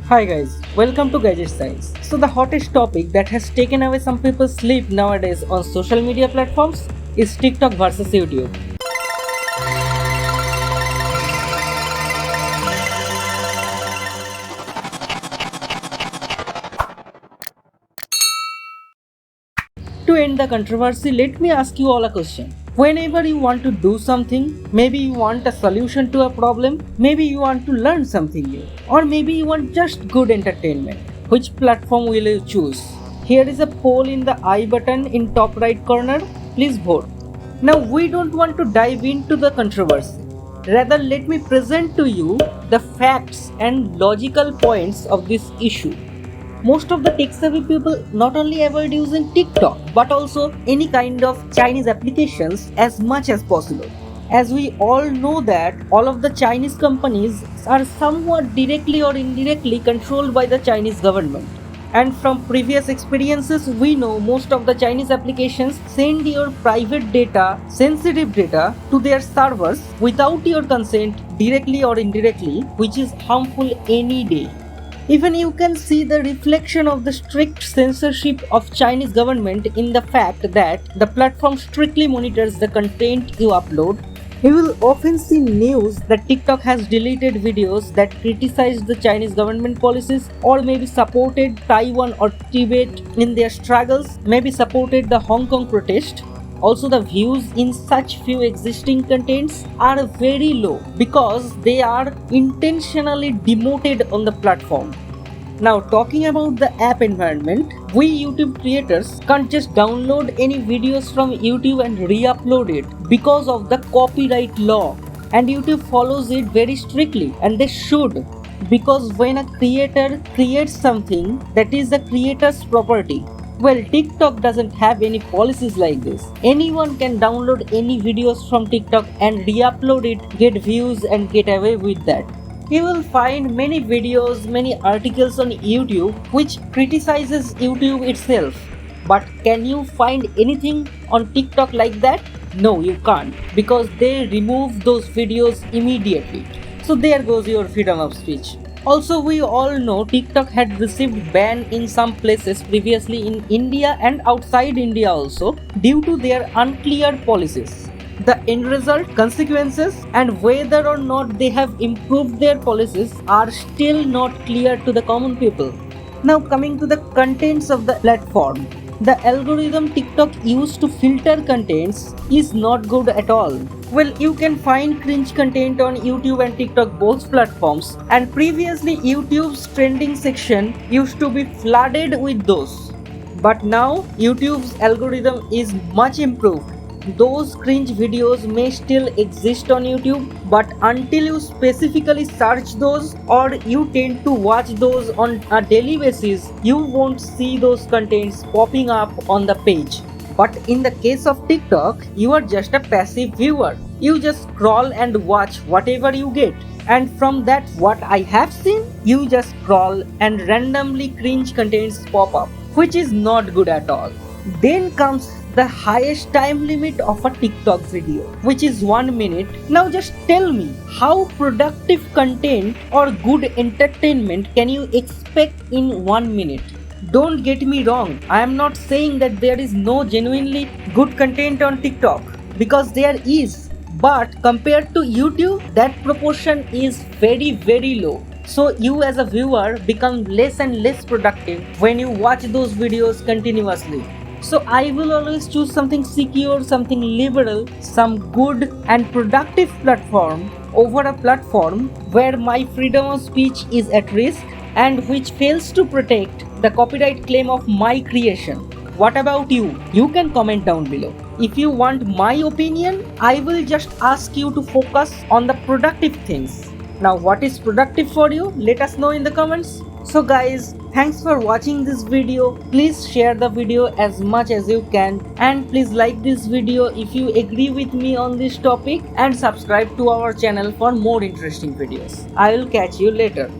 Hi guys, welcome to Gadget Science. So the hottest topic that has taken away some people's sleep nowadays on social media platforms is TikTok versus YouTube. To end the controversy, let me ask you all a question. Whenever you want to do something, maybe you want a solution to a problem, maybe you want to learn something new, or maybe you want just good entertainment, which platform will you choose? Here is a poll in the I button in top right corner. Please vote. Now we don't want to dive into the controversy. Rather, let me present to you the facts and logical points of this issue. Most of the tech savvy people not only avoid using TikTok but also any kind of Chinese applications as much as possible. As we all know that all of the Chinese companies are somewhat directly or indirectly controlled by the Chinese government. And from previous experiences, we know most of the Chinese applications send your private data, sensitive data, to their servers without your consent, directly or indirectly, which is harmful any day. Even you can see the reflection of the strict censorship of Chinese government in the fact that the platform strictly monitors the content you upload. You will often see news that TikTok has deleted videos that criticize the Chinese government policies or maybe supported Taiwan or Tibet in their struggles, maybe supported the Hong Kong protest. Also, the views in such few existing contents are very low because they are intentionally demoted on the platform. Now, talking about the app environment, we YouTube creators can't just download any videos from YouTube and re-upload it because of the copyright law. And YouTube follows it very strictly, and they should, because when a creator creates something that is the creator's property, well, TikTok doesn't have any policies like this. Anyone can download any videos from TikTok and re-upload it, get views and get away with that. You will find many videos, many articles on YouTube which criticizes YouTube itself. But can you find anything on TikTok like that? No, you can't, because they remove those videos immediately. So there goes your freedom of speech. Also, we all know TikTok had received ban in some places previously in India and outside India also due to their unclear policies. The end result, consequences, and whether or not they have improved their policies are still not clear to the common people. Now, coming to the contents of the platform. The algorithm TikTok used to filter contents is not good at all. Well, you can find cringe content on YouTube and TikTok both platforms, and previously YouTube's trending section used to be flooded with those. But now YouTube's algorithm is much improved. Those cringe videos may still exist on YouTube, but until you specifically search those or you tend to watch those on a daily basis, you won't see those contents popping up on the page. But in the case of TikTok, you are just a passive viewer. You just scroll and watch whatever you get. And from that, what I have seen, you just scroll and randomly cringe contents pop up, which is not good at all. Then comes the highest time limit of a TikTok video, which is 1 minute. Now just tell me, how productive content or good entertainment can you expect in 1 minute? Don't get me wrong, I am not saying that there is no genuinely good content on TikTok, because there is. But compared to YouTube, that proportion is very low. So you as a viewer become less and less productive when you watch those videos continuously. So I will always choose something secure, something liberal, some good and productive platform over a platform where my freedom of speech is at risk and which fails to protect the copyright claim of my creation. What about you? You can comment down below. If you want my opinion, I will just ask you to focus on the productive things. Now, what is productive for you? Let us know in the comments. So guys, thanks for watching this video. Please share the video as much as you can, and please like this video if you agree with me on this topic, and subscribe to our channel for more interesting videos. I will catch you later.